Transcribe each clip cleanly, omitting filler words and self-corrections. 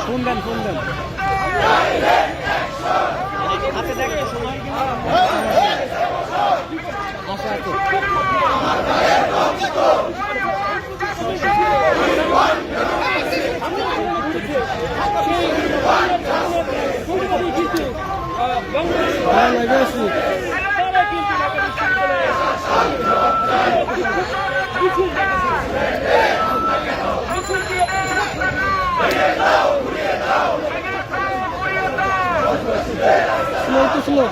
Phone দেন হাতে দেখো সময় আশা আছে স্লো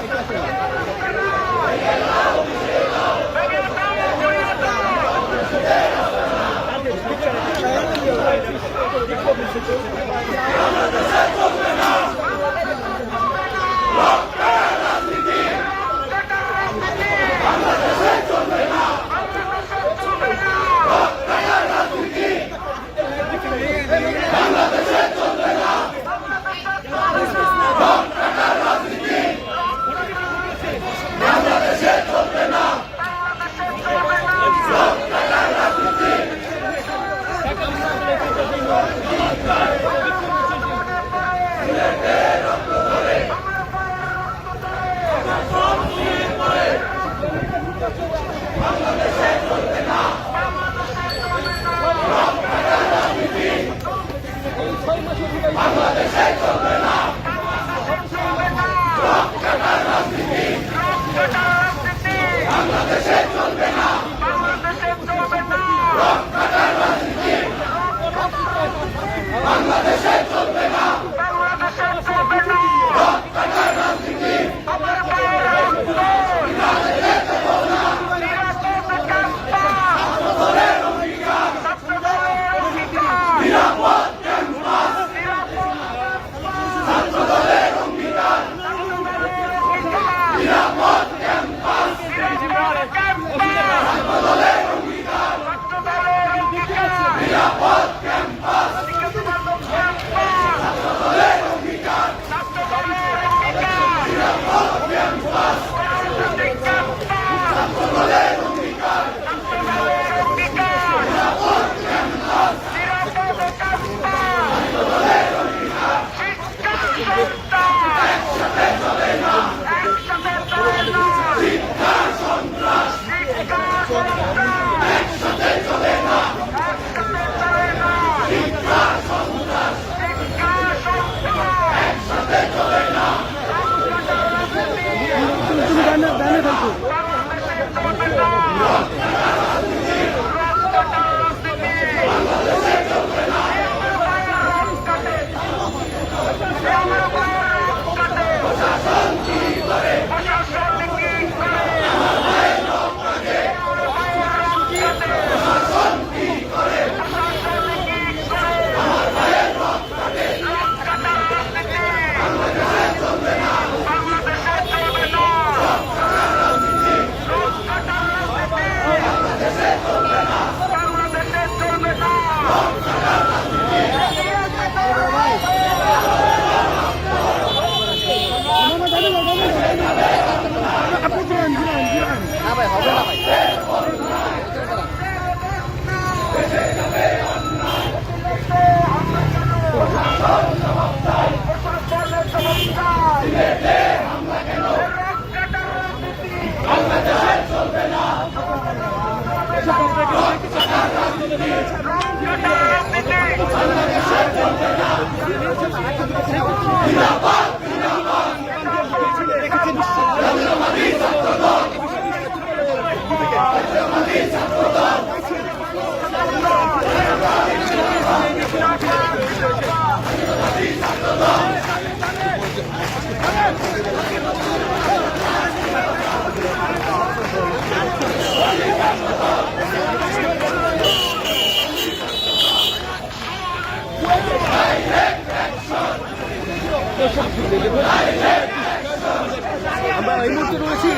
আমরা এই মুহূর্তে রয়েছি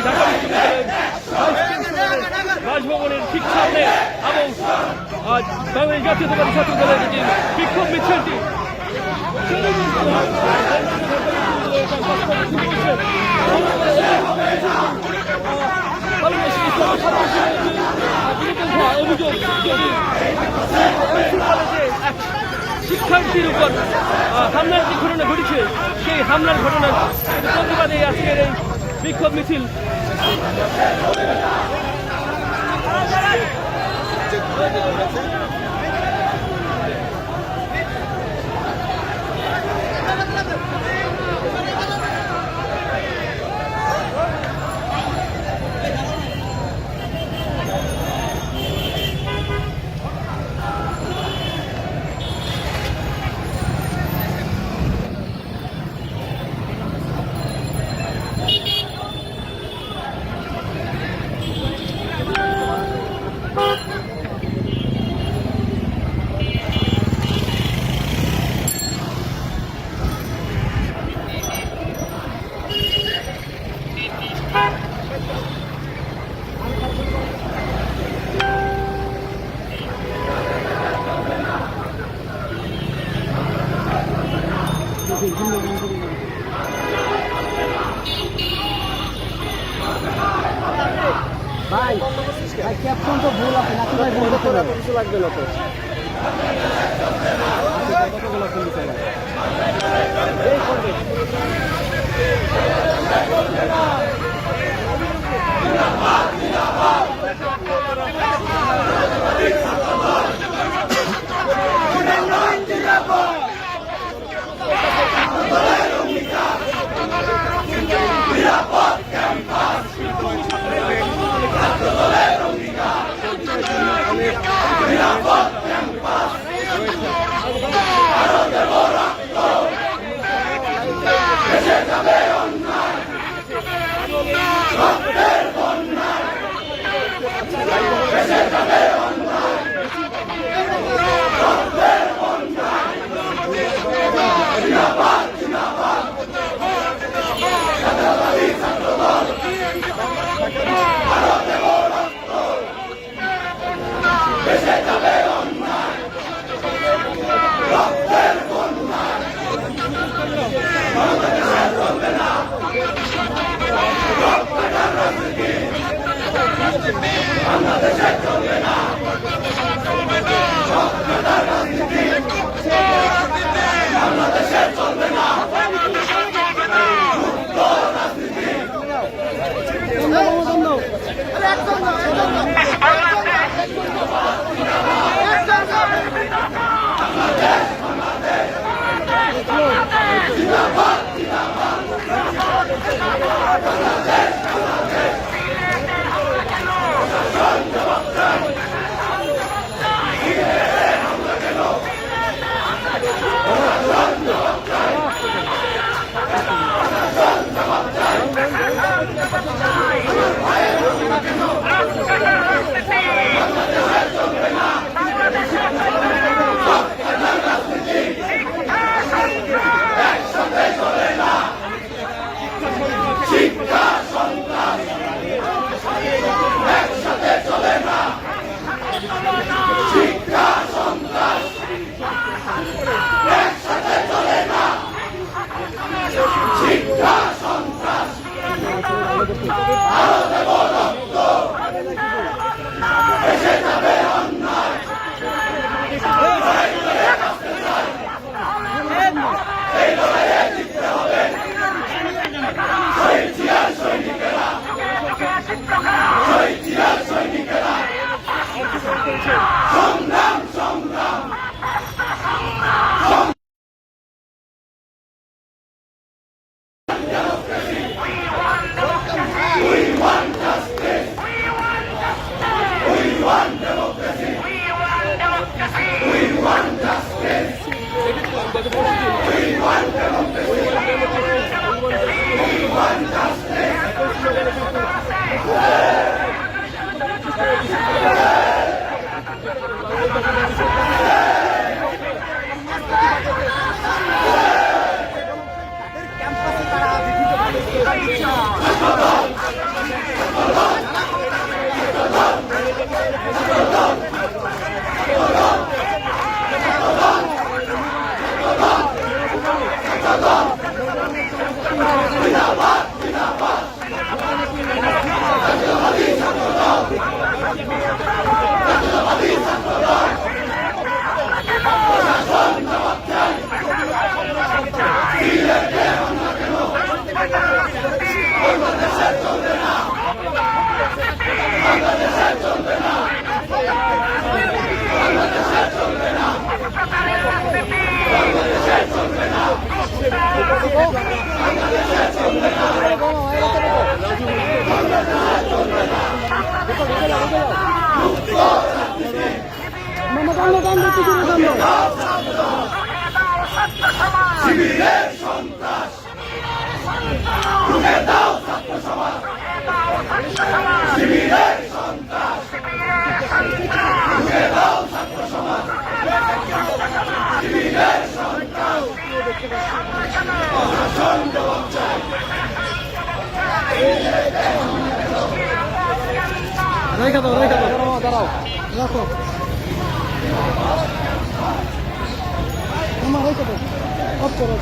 রাজভবনের ঠিক সামনে এবং বাংলাদেশ জাতীয়তাবাদী ছাত্র দলের যে বিক্ষোভ মিছিলটি বাংলাদেশ অভিযোগ যদি কলেজে এক শিক্ষার্থীর উপর হামলার যে ঘটনা ঘটেছে সেই হামলার ঘটনার প্রতিবাদে আজকের এই বিক্ষোভ মিছিল। ভাই ভাই ক্যাপশন তো ভুল আছে নাকি ভাই বন্ধ করে কিছু লাগবে না তো কতগুলো পুলিশ আছে এই করবে রেখে দাও দাঁড়াও রাখো আমার রেখে দাও অফ করো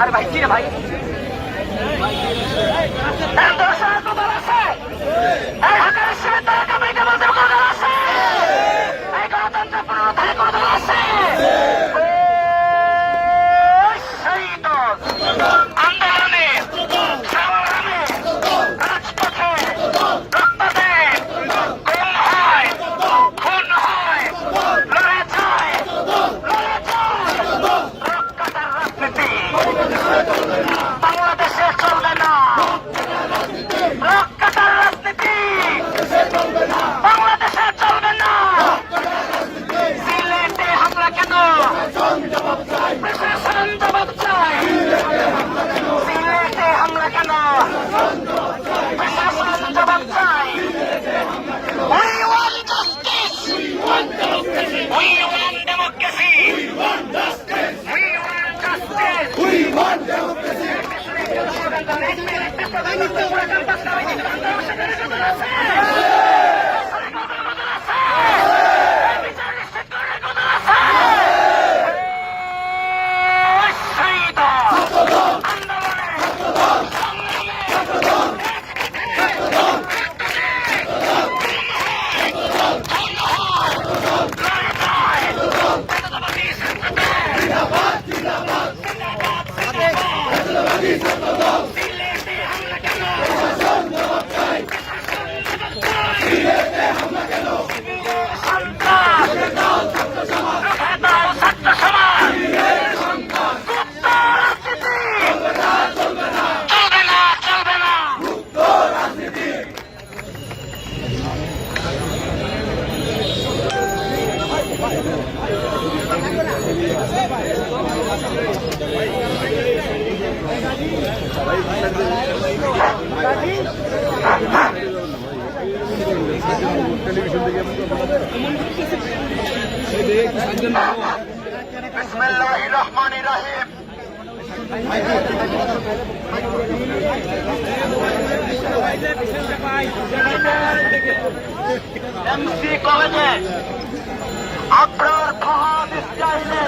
আরে ভাই কি রে ভাই বিসমিল্লাহির-রহমানির-রহিম। এমসি কলেজে আবরার ফাহাদ স্টাইলে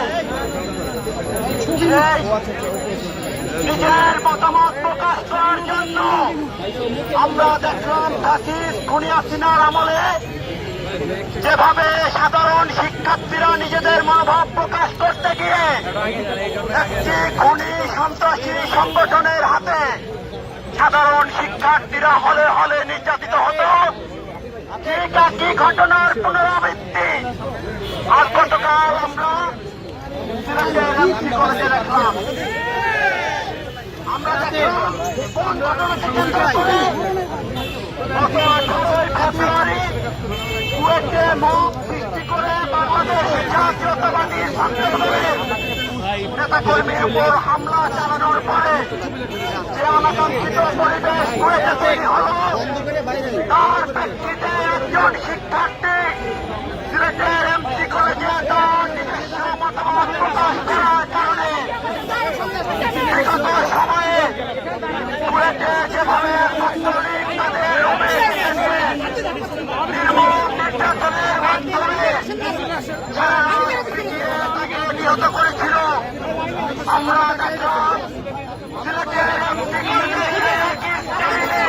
নিজের মতামত প্রকাশ করার জন্য আমরা দেখলাম ফ্যাসিস্ট খুনি হাসিনার আমলে যেভাবে সাধারণ শিক্ষার্থীরা নিজেদের মনোভাব প্রকাশ করতে গিয়ে একটি খুনি সন্ত্রাসী সংগঠনের হাতে সাধারণ শিক্ষার্থীরা হলে হলে নির্যাতিত হতো, ঠিক একই ঘটনার পুনরাবৃত্তি আজ গতকাল আমরা সিলেটের এমসি কলেজে দেখলাম। আমরা দেখলাম কোন ঘটনাকে কেন্দ্র করে গত 18 ফেব্রুয়ারি কুয়েটে মব সৃষ্টি করে বাংলাদেশ জাতীয়তাবাদী ছাত্রদলের নেতাকর্মীর উপর হামলা চালানোর পরে যে অনাকাঙ্ক্ষিত পরিবেশ কুয়েটে তৈরি হল, তার প্রেক্ষিতে একজন শিক্ষার্থী সিলেটের এমসি কলেজে তার নিজস্ব মতামত প্রকাশ করার কারণে বিগত সময়ে কুয়েটে যারা পিটিয়ে তাকে নিহত করেছিল। আমরা দেখলাম সিলেটের একটি কলেজে একই স্টাইলে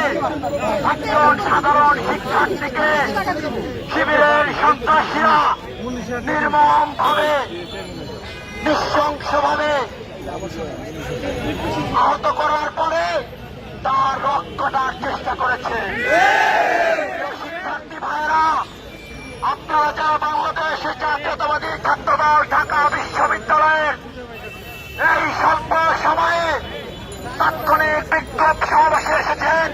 একজন সাধারণ শিক্ষার্থীকে শিবিরের সন্ত্রাসীরা নির্মমভাবে নৃশংসভাবে আহত করার পরে তার রক্ত কাটার চেষ্টা করেছে। শিক্ষার্থী ভাইয়েরা, আপনারা যারা বাংলাদেশে জাতীয়তাবাদী ছাত্রদল ঢাকা বিশ্ববিদ্যালয়ের এই স্বল্প সময়ে তাৎক্ষণিক বিক্ষোভ সমাবেশে এসেছেন,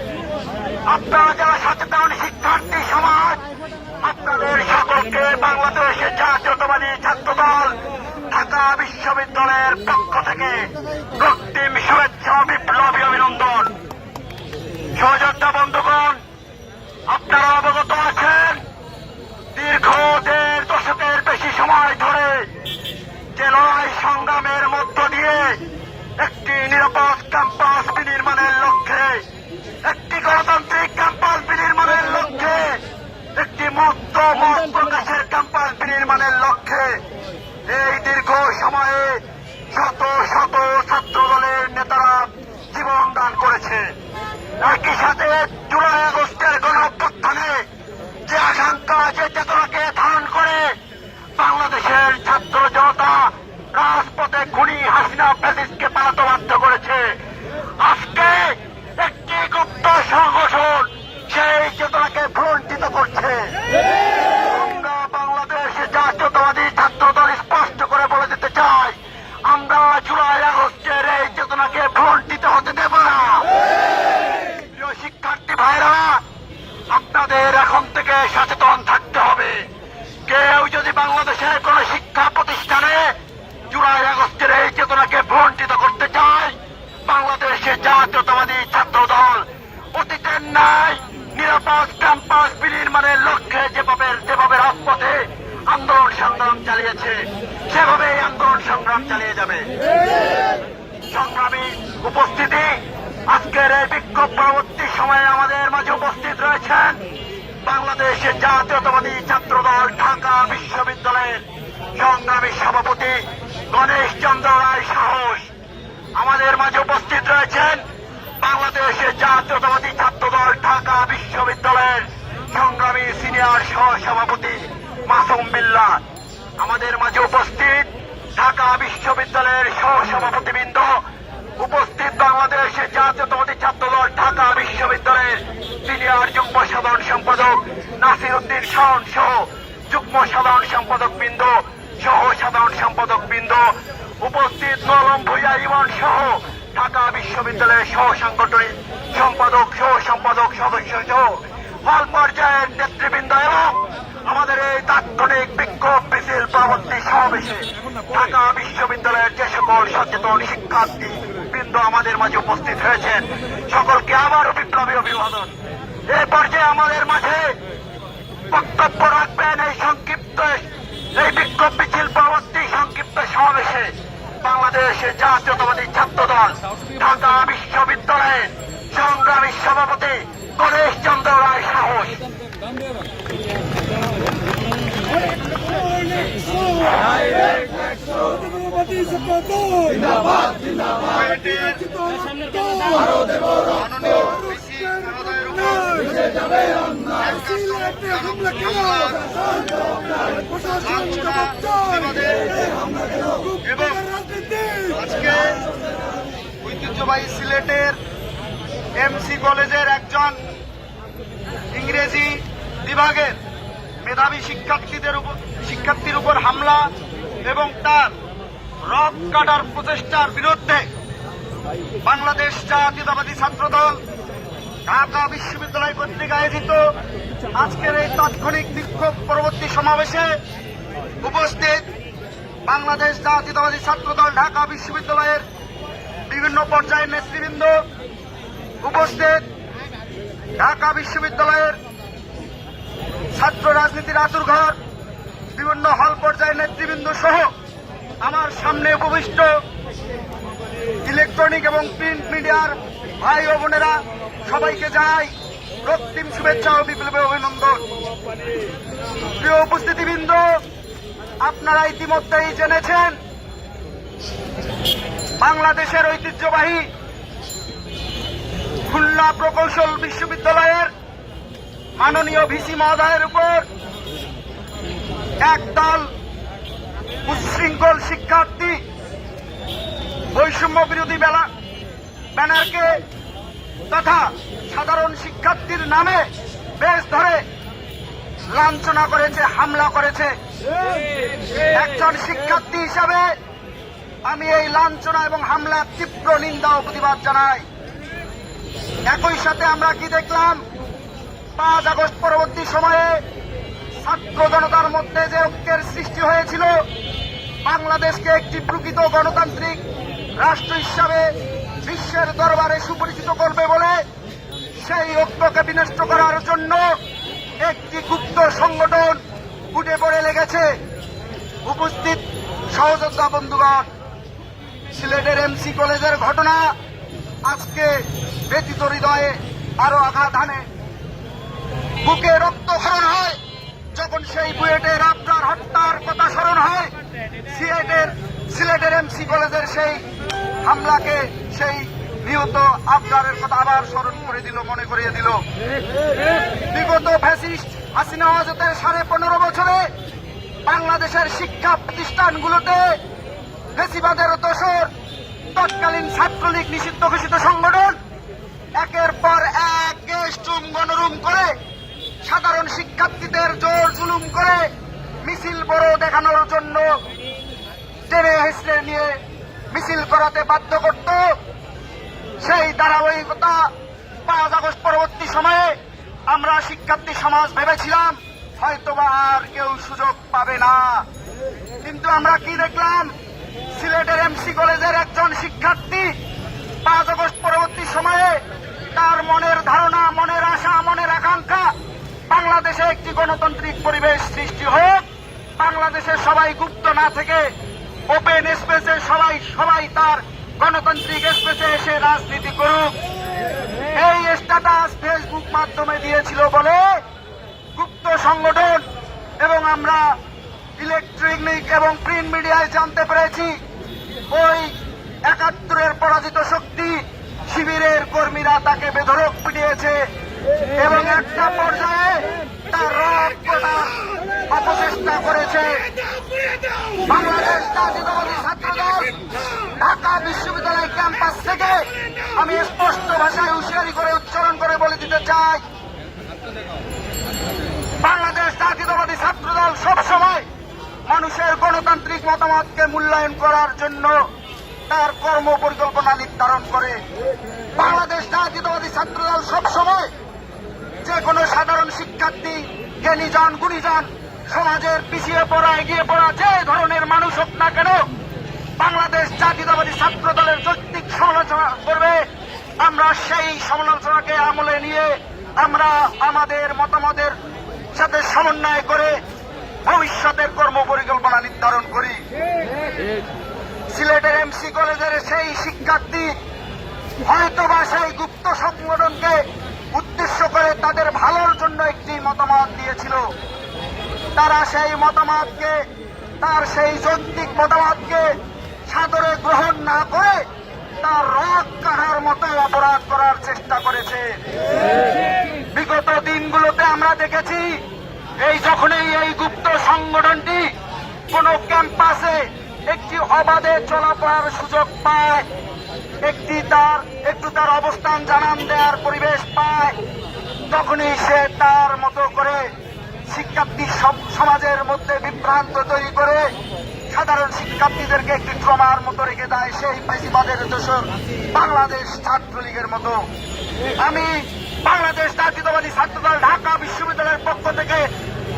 আপনারা যারা সচেতন শিক্ষার্থী সমাজ, আপনাদের সকলকে বাংলাদেশে জাতীয়তাবাদী ছাত্রদল ঢাকা বিশ্ববিদ্যালয়ের পক্ষ থেকে রক্তিম শুভেচ্ছা বিপ্লবী অভিনন্দন। সহযোদ্ধা বন্ধুগণ, আপনারা অবগত আছেন দীর্ঘ 1.5 দশকের বেশি সময় ধরে যে লড়াই সংগ্রামের মধ্য দিয়ে একটি নিরাপদ ক্যাম্পাস বিনির্মাণের লক্ষ্যে, একটি গণতান্ত্রিক ক্যাম্পাস বিনির্মাণের লক্ষ্যে, একটি মুক্ত মত প্রকাশের ক্যাম্পাস বিনির্মাণের লক্ষ্যে এই দীর্ঘ সময়ে শত শত ছাত্র দলের নেতারা জীবন দান করেছে। একই সাথে জুলাই আগস্টের গণঅভ্যুত্থানে যে আশঙ্কা, যে চেতনাকে ধারণ করে বাংলাদেশের ছাত্র জনতা রাজপথে খুনি হাসিনা ফ্যাসিস্টকে পালাতে বাধ্য করেছে, আজকে একটি গুপ্ত সংগঠন সেই চেতনাকে ভুলণ্ঠিত করছে। আমরা বাংলাদেশে জাতীয়তাবাদী ছাত্রদল স্পষ্ট করে বলে দিতে চাই, আমরা জুলাই আগস্টের এই চেতনাকে ভুলণ্ঠিত হতে দেব না। প্রিয় শিক্ষার্থী ভাইরা, আপনাদের এখন থেকে সচেতন থাকতে হবে। কেউ যদি বাংলাদেশের কোন শিক্ষা প্রতিষ্ঠানে জুলাই আগস্টের এই চেতনাকে ভুলণ্ঠিত করতে চায়, বাংলাদেশে জাতীয়তাবাদী ছাত্রদল অতীতের ন্যায় নিরাপদ ক্যাম্পাস বিনির্মাণের লক্ষ্যে যেভাবে রাজপথে আন্দোলন সংগ্রাম চালিয়েছে, সেভাবেই আন্দোলন সংগ্রাম চালিয়ে যাবে। সংগ্রামী উপস্থিতি, আজকের এই বিক্ষোভ পরবর্তী সময়ে আমাদের মাঝে উপস্থিত রয়েছেন বাংলাদেশের জাতীয়তাবাদী ছাত্রদল ঢাকা বিশ্ববিদ্যালয়ের সংগ্রামী সভাপতি গণেশ চন্দ্র রায় সাহস। আমাদের মাঝে উপস্থিত রয়েছেন বাংলাদেশের জাতীয়তাবাদী ছাত্রদল ঢাকা বিশ্ববিদ্যালয়ের সংগ্রামী সিনিয়র সহসভাপতি মাসুম বিল্লাহ। আমাদের মাঝে উপস্থিত ঢাকা বিশ্ববিদ্যালয়ের সহসভাপতিবৃন্দ, উপস্থিত বাংলাদেশের জাতীয়তাবাদী ছাত্রদল ঢাকা বিশ্ববিদ্যালয়ের সিনিয়র যুগ্ম সাধারণ সম্পাদক নাসির উদ্দিন শাওন সহ যুগ্ম সাধারণ সম্পাদক বৃন্দ, সহ সাধারণ সম্পাদক বৃন্দ, উপস্থিত নলম ভূঁইয়া ইমন সহ ঢাকা বিশ্ববিদ্যালয়ের সহ সাংগঠনিক সম্পাদক, সহ সম্পাদক সদস্য সহ হল পর্যায়ের নেতৃবৃন্দ এবং আমাদের এই তাৎক্ষণিক বিক্ষোভ মিছিল পরবর্তী সমাবেশে ঢাকা বিশ্ববিদ্যালয়ের যে সকল সচেতন শিক্ষার্থী বৃন্দ আমাদের মাঝে উপস্থিত হয়েছেন, সকলকে আবারও বিপ্লবী অভিবাদন। এই পর্যায়ে আমাদের মাঝে বক্তব্য রাখবেন এই বিক্ষোভ মিছিল পরবর্তী সংক্ষিপ্ত সমাবেশে বাংলাদেশের জাতীয়তাবাদী ছাত্রদল ঢাকা বিশ্ববিদ্যালয়ের সংগ্রামী সভাপতি গণেশ চন্দ্র রায় সাহস। এবং আজকে ঐতিহ্যবাহী সিলেটের এমসি কলেজের একজন ইংরেজি বিভাগের মেধাবী শিক্ষার্থীর উপর হামলা এবং তার রক কাটার প্রচেষ্টার বিরুদ্ধে বাংলাদেশ জাতীয়তাবাদী ছাত্রদল ঢাকা বিশ্ববিদ্যালয় কর্তৃক আয়োজিত আজকের এই তাৎক্ষণিক বিক্ষোভ পরবর্তী সমাবেশে উপস্থিত বাংলাদেশ জাতীয়তাবাদী ছাত্রদল ঢাকা বিশ্ববিদ্যালয়ের বিভিন্ন পর্যায়ের নেতৃবৃন্দ, উপস্থিত ঢাকা বিশ্ববিদ্যালয়ের ছাত্র রাজনীতির আতুরঘর বিভিন্ন হল পর্যায়ের নেতৃবৃন্দ সহ আমার সামনে উপবিষ্ট ইলেকট্রনিক এবং প্রিন্ট মিডিয়ার ভাই ও বোনেরা, সবাইকে জানাই রক্তিম শুভেচ্ছা ও বিপ্লবী অভিনন্দন। প্রিয় উপস্থিতিবৃন্দ, আপনারা ইতিমধ্যেই জেনেছেন বাংলাদেশের ঐতিহ্যবাহী খুলনা প্রকৌশল বিশ্ববিদ্যালয়ের মাননীয় ভিসি মহোদয়ের উপর একদল উচ্ছৃঙ্খল শিক্ষার্থী বৈষম্য বিরোধী ব্যানারকে তথা সাধারণ শিক্ষার্থীর নামে বেশ ধরে লাঞ্ছনা করেছে, হামলা করেছে। একজন শিক্ষার্থী হিসাবে আমি এই লাঞ্ছনা এবং হামলার তীব্র নিন্দা ও প্রতিবাদ জানাই। একই সাথে আমরা কি দেখলাম, 5 আগস্ট পরবর্তী সময়ে ছাত্র জনতার মধ্যে যে ঐক্যের সৃষ্টি হয়েছিল, বাংলাদেশকে একটি প্রকৃত গণতান্ত্রিক রাষ্ট্র হিসাবে বিশ্বের দরবারে সুপরিচিত করবে বলে সেই ঐক্যকে বিনষ্ট করার জন্য একটি গুপ্ত সংগঠন উঠে পড়ে লেগেছে। উপস্থিত সহযোদ্ধা বন্ধুগণ, সিলেটের এমসি কলেজের ঘটনা আজকে ব্যথিত হৃদয়ে আরো আঘাত হানে। বুকে রক্তক্ষরণ হয় যখন সেই বুয়েটের আবরার হত্যার কথা স্মরণ হয়, সিলেটের এমসি কলেজের সেই হামলাকে, সেই নিহত আবরারের কথা আবার স্মরণ করে দিল, মনে করিয়ে দিল। বিগত ফ্যাসিস্ট হাসিনা ওয়াজেদের 15.5 বছরে বাংলাদেশের শিক্ষা প্রতিষ্ঠানগুলোতে ফ্যাসিবাদের দোসর তৎকালীন ছাত্রলীগ নিষিদ্ধ ঘোষিত সংগঠন একের পর এক গেস্টরুম গণরুম করে সাধারণ শিক্ষার্থীদের জোর জুলুম করে মিছিল বড় দেখানোর জন্য টেনে হেসড়ে নিয়ে মিছিল করাতে বাধ্য করত। সেই ধারাবাহিকতা 5 আগস্ট পরবর্তী সময়ে আমরা শিক্ষার্থী সমাজ ভেবেছিলাম হয়তোবা আর কেউ সুযোগ পাবে না, কিন্তু আমরা কি দেখলাম, সিলেটের এমসি কলেজের একজন শিক্ষার্থী 5 আগস্ট পরবর্তী সময়ে তার মনের ধারণা, মনের আশা, মনের আকাঙ্ক্ষা বাংলাদেশে একটি গণতান্ত্রিক পরিবেশ সৃষ্টি হোক, বাংলাদেশের সবাই গুপ্ত না থেকে ওপেন স্পেসে সবাই তার গণতান্ত্রিক স্পেসে এসে রাজনীতি করুক, এই স্ট্যাটাস ফেসবুক মাধ্যমে দিয়েছিল বলে গুপ্ত সংগঠন এবং আমরা ইলেকট্রনিক এবং প্রিন্ট মিডিয়ায় জানতে পেরেছি ওই 71-এর পরাজিত শক্তি শিবিরের কর্মীরা তাকে বেধড়ক পিটিয়েছে এবং একটা পর্যায়ে তার রক করার অপচেষ্টা করেছে। বাংলাদেশ জাতীয়তাবাদী ছাত্রদল ঢাকা বিশ্ববিদ্যালয় ক্যাম্পাস থেকে আমি স্পষ্ট ভাষায় হুঁশিয়ারি করে উচ্চারণ করে বলে দিতে চাই, বাংলাদেশ জাতীয়তাবাদী ছাত্রদল সবসময় মানুষের গণতান্ত্রিক মতামতকে মূল্যায়ন করার জন্য তার কর্ম পরিকল্পনা নির্ধারণ করে। বাংলাদেশ জাতীয়তাবাদী ছাত্রদল সবসময় যে কোনো সাধারণ শিক্ষার্থী, জ্ঞানীজন, গুণীজন, সমাজের পিছিয়ে পড়া, এগিয়ে পড়া যে ধরনের মানুষ হোক না কেন, বাংলাদেশ জাতীয়তাবাদী ছাত্র দলের যৌক্তিক সমালোচনা করবে। আমরা সেই সমালোচনাকে আমলে নিয়ে আমরা আমাদের মতামতের সাথে সমন্বয় করে ভবিষ্যতের কর্ম পরিকল্পনা নির্ধারণ করি। সিলেটের এমসি কলেজের সেই শিক্ষার্থী হয়তোবা সেই গুপ্ত সংগঠনকে উদ্দেশ্য করে তাদের ভালোর জন্য একটি মতামত দিয়েছিল, তারা সেই মতামতকে, তার সেই যৌক্তিক মতামতকে সাদরে গ্রহণ না করে তার রক কাটার মতো অপরাধ করার চেষ্টা করেছে। বিগত দিনগুলোতে আমরা দেখেছি যখনই এই গুপ্ত সংগঠনটি কোন ক্যাম্পাসে একটি অবাধে চলাফেরার সুযোগ পায়, একটু তার অবস্থান জানান দেওয়ার পরিবেশ পায়, তখনই সে তার মতো করে শিক্ষার্থী সমাজের মধ্যে বিভ্রান্ত তৈরি করে সাধারণ শিক্ষার্থীদেরকে একটি ট্রমার মতো রেখে দেয় সেই ফ্যাসিবাদের দোসর বাংলাদেশ ছাত্রলীগের মতো। আমি বাংলাদেশ জাতীয়তাবাদী ছাত্রদল ঢাকা বিশ্ববিদ্যালয়ের পক্ষ থেকে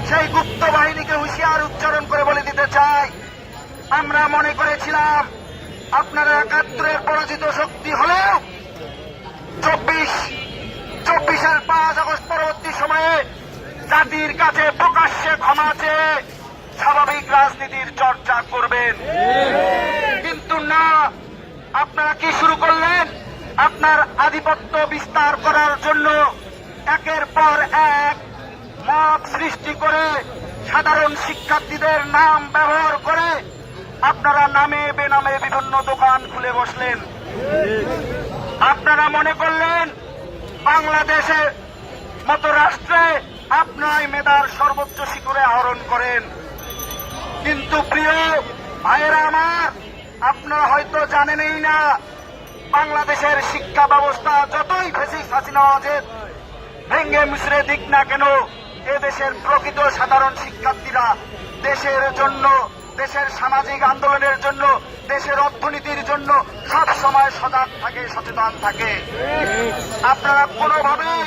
সেই গুপ্ত বাহিনীকে হুঁশিয়ার উচ্চারণ করে বলে দিতে চাই, আমরা মনে করেছিলাম আপনারা 71-এর পরাজিত শক্তি হলেও 24-এর 5 আগস্ট পরবর্তী সময়ে জাতির কাছে প্রকাশ্যে ক্ষমা চেয়ে স্বাভাবিক রাজনীতির চর্চা করবেন, কিন্তু না, আপনারা কি শুরু করলেন? আপনার আধিপত্য বিস্তার করার জন্য একের পর এক মব সৃষ্টি করে সাধারণ শিক্ষার্থীদের নাম ব্যবহার করে আপনারা নামে বেনামে বিভিন্ন দোকান খুলে বসলেন। আপনারা মনে করলেন বাংলাদেশের মতো রাষ্ট্রে আপনারাই মেধার সর্বোচ্চ শিখরে আহরণ করেন। কিন্তু প্রিয় ভাইয়েরা আমার, আপনারা হয়তো জানেনই না বাংলাদেশের শিক্ষা ব্যবস্থা যতই ফ্যাসিস্ট হাসিনা ওয়াজেদ ভেঙ্গে মিশ্রে দিক না কেন, এদেশের প্রকৃত সাধারণ শিক্ষার্থীরা দেশের জন্য, দেশের সামাজিক আন্দোলনের জন্য, দেশের অর্থনীতির জন্য সব সময় সজাগ থাকে, সচেতন থাকে। আপনারা কোনোভাবেই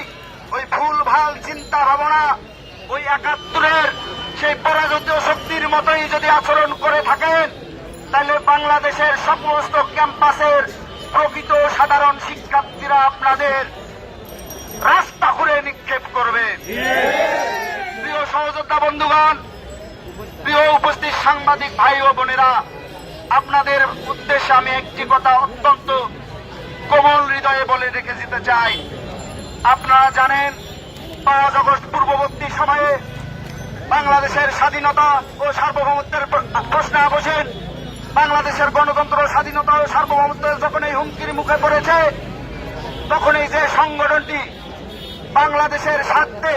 ওই ভুল ভাল চিন্তা ভাবনা, ওই ৭১-এর সেই পরাজিত শক্তির মতোই যদি আচরণ করে থাকেন, তাহলে বাংলাদেশের সমস্ত ক্যাম্পাসের প্রকৃত সাধারণ শিক্ষার্থীরা আপনাদের রাস্তা ঘুরে নিক্ষেপ করবে। প্রিয় সহযোদ্ধা বন্ধুগণ, প্রিয় উপস্থিত সাংবাদিক ভাই ও বোনেরা, আপনাদের উদ্দেশ্যে আমি একটি কথা অত্যন্ত কোমল হৃদয়ে বলে রেখে যেতে চাই। আপনারা জানেন ৫ আগস্ট পূর্ববর্তী সময়ে বাংলাদেশের স্বাধীনতা ও সার্বভৌমত্বের প্রশ্নে বসেন, বাংলাদেশের গণতন্ত্র, স্বাধীনতা ও সার্বভৌমত্বের যখন এই হুমকির মুখে পড়েছে, তখন এই যে সংগঠনটি বাংলাদেশের স্বার্থে,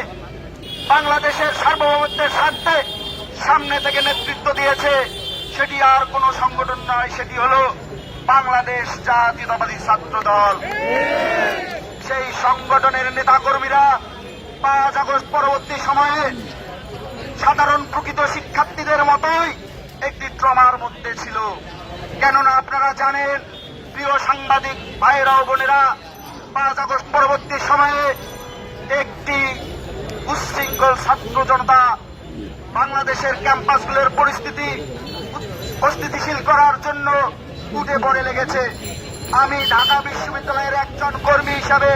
বাংলাদেশের সার্বভৌমত্বের স্বার্থে সামনে থেকে নেতৃত্ব দিয়েছে, সেটি আর কোন সংগঠন নয়, সেটি হল বাংলাদেশ জাতীয়তাবাদী ছাত্র দল। সেই সংগঠনের নেতাকর্মীরা ৫ আগস্ট পরবর্তী সময়ে সাধারণ প্রকৃত শিক্ষার্থীদের মতোই একটি ট্রমার মধ্যে ছিল। কেননা আপনারা জানেন, প্রিয় সাংবাদিক ভাইয়েরা ও বোনেরা, ৫ আগস্ট পরবর্তী সময়ে একটি উচ্ছৃঙ্খল ছাত্র জনতা বাংলাদেশের ক্যাম্পাসগুলোর পরিস্থিতি অস্থিতিশীল করার জন্য উঠে পড়ে লেগেছে। আমি ঢাকা বিশ্ববিদ্যালয়ের একজন কর্মী হিসাবে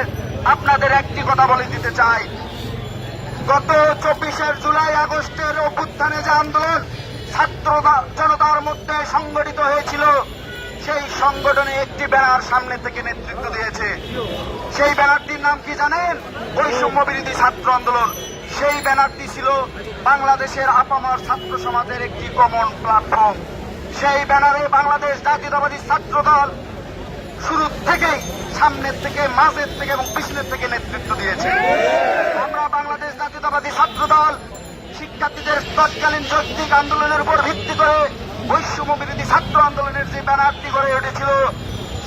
আপনাদের একটি কথা বলে দিতে চাই। গত ২৪ জুলাই আগস্টের অভ্যুত্থানে যে আন্দোলন ছাত্র জনতার মধ্যে সংগঠিত হয়েছিল, সেই সংগঠনে একটি ব্যানার সামনে থেকে নেতৃত্ব দিয়েছে। সেই ব্যানারটির নাম কি জানেন? বৈষম্য বিরোধী ছাত্র আন্দোলন। সেই ব্যানারটি ছিল বাংলাদেশের আপামর ছাত্র সমাজের একটি কমন প্ল্যাটফর্ম। সেই ব্যানারে বাংলাদেশ জাতীয়তাবাদী ছাত্র দল শুরু থেকেই সামনের থেকে, মাঝের থেকে এবং পিছনের থেকে নেতৃত্ব দিয়েছে। আমরা বাংলাদেশ জাতীয়তাবাদী ছাত্র দল শিক্ষার্থীদের তৎকালীন যৌক্তিক আন্দোলনের উপর ভিত্তি করে বৈষম্য বিরোধী ছাত্র আন্দোলনের যে ব্যানারটি গড়ে উঠেছিল,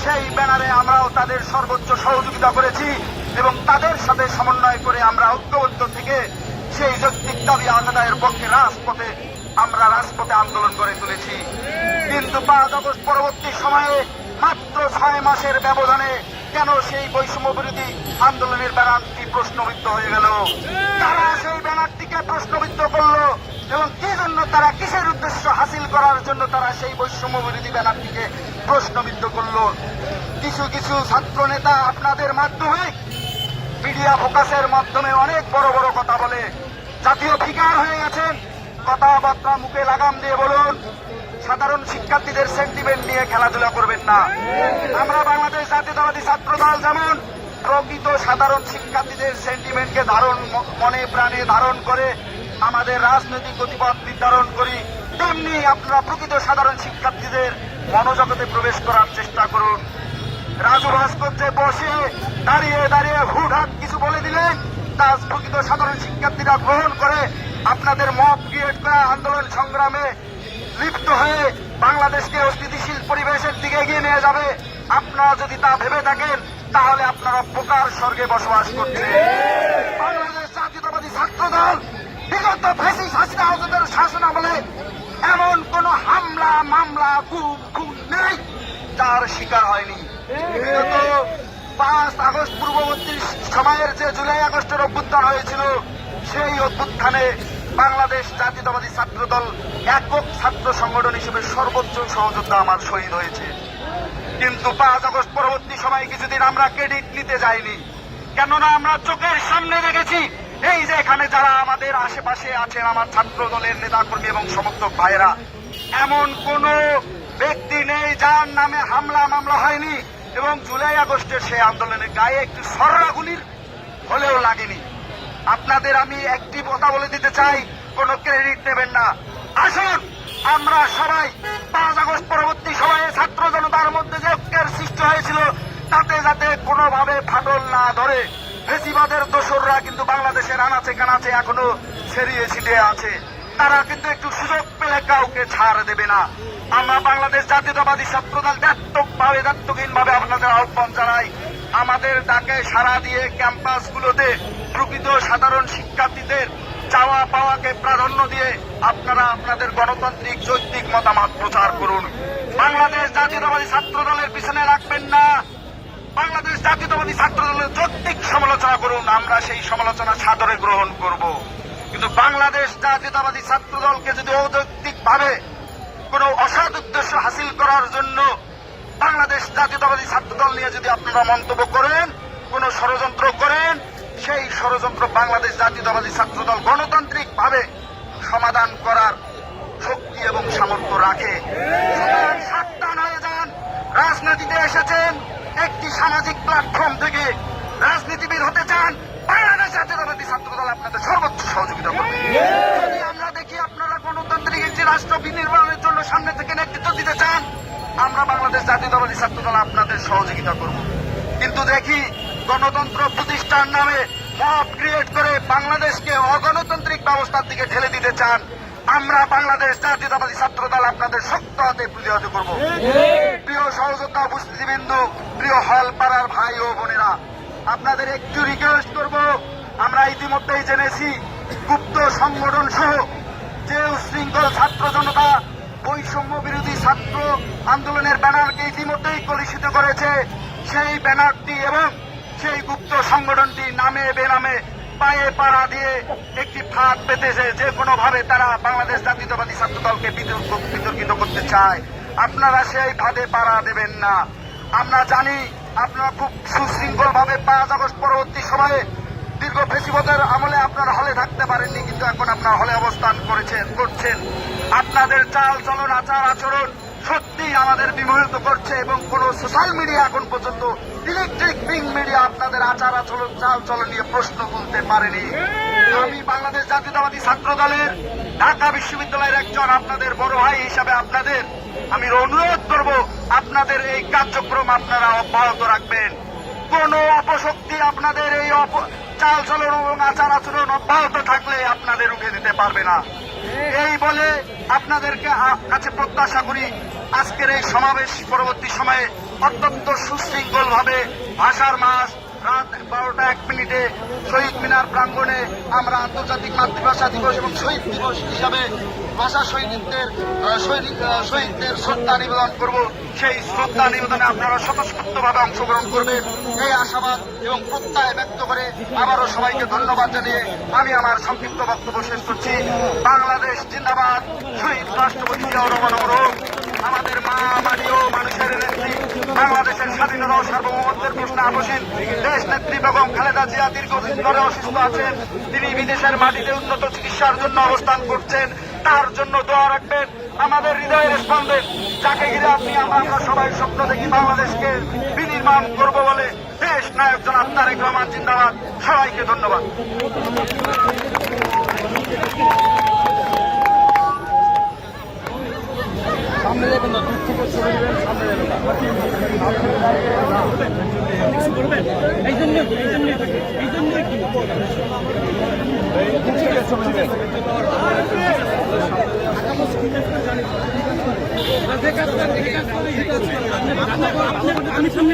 সেই ব্যানারে আমরাও তাদের সর্বোচ্চ সহযোগিতা করেছি এবং তাদের সাথে সমন্বয় করে আমরা ঐক্যবদ্ধ থেকে সেই যৌক্তিক দাবি আদায়ের পক্ষে আমরা রাজপথে আন্দোলন গড়ে তুলেছি। কিন্তু ৫ আগস্ট পরবর্তী সময়ে মাত্র ৬ মাসের ব্যবধানে কেন সেই বৈষম্য বিরোধী আন্দোলনের ব্যানারটি প্রশ্নবিদ্ধ হয়ে গেল? তারা সেই ব্যানারটিকে প্রশ্নবিদ্ধ করল এবং কি জন্য, তারা কিসের উদ্দেশ্য হাসিল করার জন্য তারা সেই বৈষম্য বিরোধী ব্যানারটিকে প্রশ্নবিদ্ধ করল? কিছু কিছু ছাত্র নেতা আপনাদের মাধ্যমে, মিডিয়া ফোকাসের মাধ্যমে অনেক বড় বড় কথা বলে জাতীয় ফিগার হয়ে গেছেন। কথাবার্তা মুখে লাগাম দিয়ে বলুন, সাধারণ শিক্ষার্থীদের সেন্টিমেন্ট নিয়ে খেলাধুলা করবেন না। আমরা বাংলাদেশ জাতীয়তাবাদী ছাত্র দল যেমন প্রকৃত সাধারণ শিক্ষার্থীদের সেন্টিমেন্টকে মনে প্রাণে ধারণ করে আমাদের রাজনৈতিক গতিপথ নির্ধারণ করি, তেমনি আপনারা প্রকৃত সাধারণ শিক্ষার্থীদের মনোজগতে প্রবেশ করার চেষ্টা করুন। রাজু ভাস্কর্যে বসে দাঁড়িয়ে দাঁড়িয়ে হুটহাট কিছু বলে দিলেন, তা প্রকৃত সাধারণ শিক্ষার্থীরা গ্রহণ করে আপনাদের মব ক্রিয়েট করা আন্দোলন সংগ্রামে লিপ্ত হয়ে বাংলাদেশকে অস্থিতিশীল পরিবেশের দিকে এগিয়ে নিয়ে যাবে। আপনারা যদি তা ভেবে থাকেন, তাহলে আপনারা পোকার স্বর্গে বসবাস করছেন। বাংলাদেশ জাতীয়তাবাদী ছাত্র দল বিগত ফ্যাসিস্ট হাসিনা ওয়াজেদের শাসনামলে এমন কোন হামলা, মামলা, গুম, খুন নেই যার শিকার হয়নি। বিগত ৫ আগস্ট পূর্ববর্তী সময়ের যে জুলাই আগস্টের অভ্যুত্থান হয়েছিল, সেই অভ্যুত্থানে বাংলাদেশ জাতীয়তাবাদী ছাত্র দল একক ছাত্র সংগঠন হিসেবে সর্বোচ্চ সহযোদ্ধা আমার শহীদ হয়েছে। কিন্তু ৫ আগস্ট পরবর্তী সময়ে কিছুদিন আমরা ক্রেডিট নিতে যাইনি, কেননা আমরা চোখের সামনে দেখেছি এই যে এখানে যারা আমাদের আশেপাশে আছেন, আমার ছাত্র দলের নেতাকর্মী এবং সমর্থক ভাইয়েরা, এমন কোন ব্যক্তি নেই যার নামে হামলা মামলা হয়নি এবং জুলাই আগস্টের সেই আন্দোলনের গায়ে একটু সররাগুলির হলেও লাগেনি। আপনাদের আমি একটি কথা বলে দিতে চাই, কোনো ক্রেডিট নেবেন না। আসুন আমরা সবাই 5 আগস্ট পরবর্তী সময়ে ছাত্র জনতার মধ্যে যে ঐক্যের সৃষ্টি হয়েছিল তাতে যাতে কোনোভাবে ফাটল না ধরে। ফেসিবাদের দোসররা কিন্তু বাংলাদেশের আনাচে কানাচে এখনো ছড়িয়ে ছিটিয়ে আছে, তারা কিন্তু একটু সুযোগ পেলে কাউকে ছাড় দেবে না। আমরা বাংলাদেশ জাতীয়তাবাদী ছাত্রদল দায়িত্বহীনভাবে আপনাদের আহ্বান জানাই, আমাদের ডাকে সাড়া দিয়ে ক্যাম্পাসগুলোতে প্রকৃত সাধারণ শিক্ষার্থীদের চাওয়া পাওয়াকে প্রাধান্য দিয়ে আপনারা আপনাদের গণতান্ত্রিক যৌক্তিক মতামত প্রচার করুন। বাংলাদেশ জাতীয়তাবাদী ছাত্রদলের পিছনে রাখবেন না, বাংলাদেশ জাতীয়তাবাদী ছাত্রদলের যৌক্তিক সমালোচনা করুন, আমরা সেই সমালোচনা সাদরে গ্রহণ করব। কিন্তু বাংলাদেশ জাতীয়তাবাদী ছাত্রদলকে যদি অযৌক্তিক ভাবে কোনো অসৎ উদ্দেশ্য হাসিল করার জন্য বাংলাদেশ জাতীয়তাবাদী ছাত্রদল নিয়ে যদি আপনারা মন্তব্য করেন, কোনো ষড়যন্ত্র করেন, সেই ষড়যন্ত্র বাংলাদেশ জাতীয়তাবাদী ছাত্রদল গণতান্ত্রিক ভাবে সমাধান করার শক্তি এবং সামর্থ্য রাখে। সুতরাং সাবধান হয়ে যান। রাজনীতিতে এসেছেন একটি সামাজিক প্ল্যাটফর্ম থেকে, রাজনীতিবিদ হতে চান, বাংলাদেশ জাতীয়তাবাদী ছাত্রদল আপনাদের সর্বোচ্চ সহযোগিতা করবে। যদি আমরা দেখি আপনারা গণতান্ত্রিক একটি রাষ্ট্র বিনির্মাণের জন্য সামনে থেকে নেতৃত্ব দিতে চান, আমরা বাংলাদেশ জাতীয়তাবাদী ছাত্রদল আপনাদের সহযোগিতা করব। কিন্তু দেখি গণতন্ত্র প্রতিষ্ঠার নামে মব ক্রিয়েট করে বাংলাদেশকে অগণতান্ত্রিক ব্যবস্থার দিকে ঠেলে দিতে চান, আমরা বাংলাদেশ জাতীয়তাবাদী ছাত্রদল আপনাদের শক্ত হাতে প্রতিহত করব। প্রিয় সহযোদ্ধা উপস্থিতিবৃন্দ, প্রিয় হল পাড়ার ভাই ও বোনেরা, আপনাদের একটু রিকোয়েস্ট করব, আমরা ইতিমধ্যেই জেনেছি গুপ্ত সংগঠন সহ যে উশৃঙ্খল ছাত্র জনতা বৈষম্য বিরোধী ছাত্র আন্দোলনের ব্যানারকে ইতিমধ্যেই কলুষিত করেছে, সেই ব্যানারটি এবং সেই গুপ্ত সংগঠনটি নামে বেনামে পায়ে পাড়া দিয়ে একটি ফাঁদ পেতেছে, যে কোনোভাবে তারা বাংলাদেশ জাতীয়তাবাদী ছাত্রদলকে বিতর্কিত করতে চায়। আপনারা সেই ফাঁদে পাড়া দেবেন না। আমরা জানি আপনারা খুব সুশৃঙ্খল ভাবে 5 আগস্ট পরবর্তী সময়ে দীর্ঘ ফেসিবাদের আমলে আপনারা হলে থাকতে পারেননি, কিন্তু এখন আপনারা হলে অবস্থান করছেন। আপনাদের চাল চলন আচার আচরণ সত্যি আমাদের বিমোহিত করছে এবং কোন সোশ্যাল মিডিয়া এখন পর্যন্ত ইলেকট্রিক প্রিন্ট মিডিয়া আপনাদের আচার আচরণ চাল চলন নিয়ে প্রশ্ন তুলতে পারেনি। আমি বাংলাদেশ জাতীয়তাবাদী ছাত্র দলের ঢাকা বিশ্ববিদ্যালয়ের একজন আপনাদের বড় ভাই হিসাবে আপনাদের আমি অনুরোধ করব, আপনাদের এই কার্যক্রম আপনারা অব্যাহত রাখবেন। কোন অপশক্তি আপনাদের এই চাল চলন এবং আচার আচরণ অব্যাহত থাকলে আপনাদের রুখে দিতে পারবে না। এই বলে আপনাদেরকে কাছে প্রত্যাশা করি আজকের এই সমাবেশ পরবর্তী সময়ে অত্যন্ত সুশৃঙ্খল ভাবে ভাষার মাস রাত 12:01 শহীদ মিনার প্রাঙ্গণে আমরা আন্তর্জাতিক মাতৃভাষা দিবস এবং শহীদ দিবস হিসাবে ভাষা শহীদদের শ্রদ্ধা নিবেদন করব। সেই শ্রদ্ধা নিবেদনে আপনারা স্বতঃস্ফূর্তভাবে অংশগ্রহণ করবেন এই আশাবাদ এবং প্রত্যয় ব্যক্ত করে আবারও সবাইকে ধন্যবাদ জানিয়ে আমি আমার সংক্ষিপ্ত বক্তব্য শেষ করছি। বাংলাদেশ জিন্দাবাদ, শহীদ রাষ্ট্রপতি জিয়াউর রহমান অমর, আমাদের মা মাটিও মানুষের নেত্রী, বাংলাদেশের স্বাধীনতা ও সার্বভৌমত্বের প্রশ্নে আপসীন দেশ নেত্রী বেগম খালেদা জিয়া দীর্ঘদিন ধরে অসুস্থ আছেন। তিনি বিদেশের মাটিতে উন্নত চিকিৎসার জন্য অবস্থান করছেন, তার জন্য দোয়া রাখবেন। আমাদের হৃদয়ের স্পন্দন যাকে ঘিরে আমরা সবাই স্বপ্ন দেখি বাংলাদেশকে বিনির্মাণ করব বলে দেশ নায়ক জনাব তারেক রহমান জিন্দাবাদ। সবাইকে ধন্যবাদ। সামনে যাবেন না, দূর থেকে ছবি নেবেন, সামনে যাবেন না। এই জন্য ছবি নেবেন। আমি সামনে